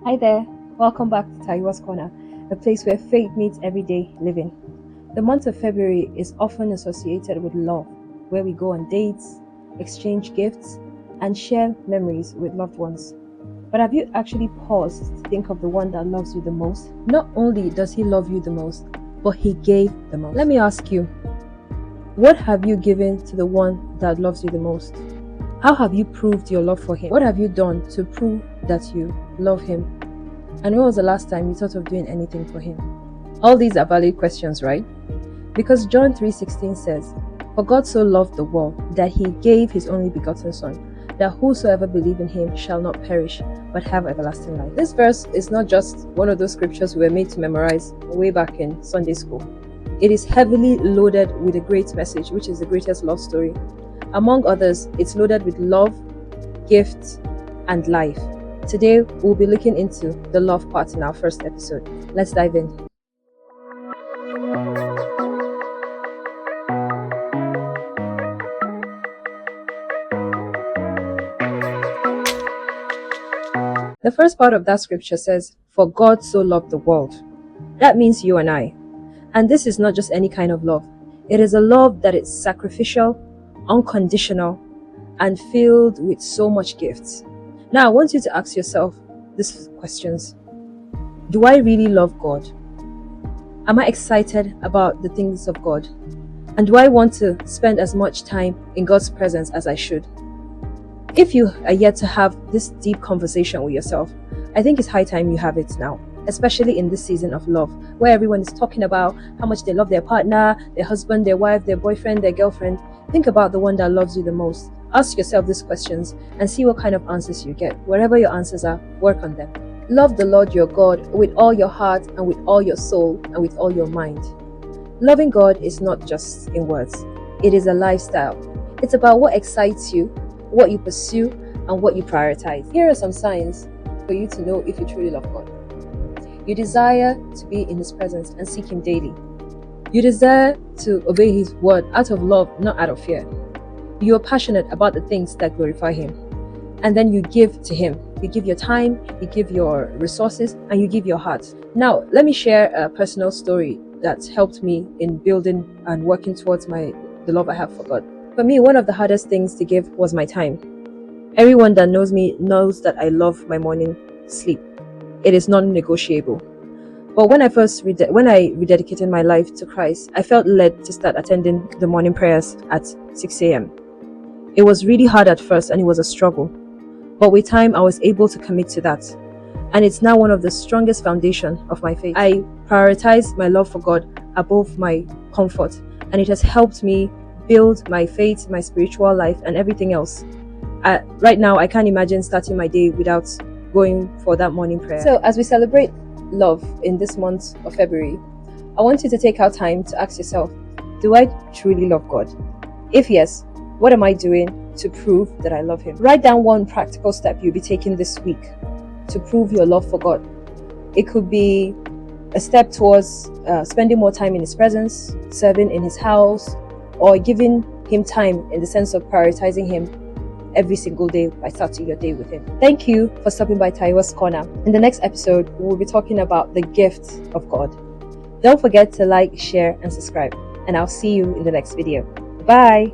Hi there, welcome back to Taiwa's Corner, a place where faith meets everyday living. The month of February is often associated with love, where we go on dates, exchange gifts, and share memories with loved ones. But have you actually paused to think of the one that loves you the most? Not only does he love you the most, but he gave the most. Let me ask you, what have you given to the one that loves you the most? How have you proved your love for him? What have you done to prove that you love him? And when was the last time you thought of doing anything for him? All these are valid questions, right? Because John 3:16 says, "For God so loved the world that he gave his only begotten Son, that whosoever believe in him shall not perish, but have everlasting life." This verse is not just one of those scriptures we were made to memorize way back in Sunday school. It is heavily loaded with a great message, which is the greatest love story. Among others, it's loaded with love, gift, and life. Today, we'll be looking into the love part in our first episode. Let's dive in. The first part of that scripture says, "For God so loved the world." That means you and I. And this is not just any kind of love. It is a love that is sacrificial, unconditional, and filled with so much gifts. Now, I want you to ask yourself these questions. Do I really love God? Am I excited about the things of God? And do I want to spend as much time in God's presence as I should? If you are yet to have this deep conversation with yourself, I think it's high time you have it now, especially in this season of love, where everyone is talking about how much they love their partner, their husband, their wife, their boyfriend, their girlfriend. Think about the one that loves you the most. Ask yourself these questions and see what kind of answers you get. Wherever your answers are, work on them. Love the Lord your God with all your heart and with all your soul and with all your mind. Loving God is not just in words. It is a lifestyle. It's about what excites you, what you pursue, and what you prioritize. Here are some signs for you to know if you truly love God. You desire to be in His presence and seek Him daily. You desire to obey His word out of love, not out of fear. You are passionate about the things that glorify Him. And then you give to Him. You give your time, you give your resources, and you give your heart. Now, let me share a personal story that helped me in building and working towards the love I have for God. For me, one of the hardest things to give was my time. Everyone that knows me knows that I love my morning sleep. It is non-negotiable. But when I rededicated my life to Christ, I felt led to start attending the morning prayers at 6 a.m. It was really hard at first and it was a struggle. But with time, I was able to commit to that. And it's now one of the strongest foundations of my faith. I prioritize my love for God above my comfort. And it has helped me build my faith, my spiritual life, and everything else. Right now, I can't imagine starting my day without going for that morning prayer. So as we celebrate love in this month of February, I want you to take out time to ask yourself, do I truly love God? If yes, what am I doing to prove that I love Him? Write down one practical step you'll be taking this week to prove your love for God. It could be a step towards spending more time in His presence, serving in His house, or giving Him time in the sense of prioritizing Him every single day by starting your day with Him. Thank you for stopping by Taiwa's Corner. In the next episode, we'll be talking about the gift of God. Don't forget to like, share, and subscribe. And I'll see you in the next video. Bye!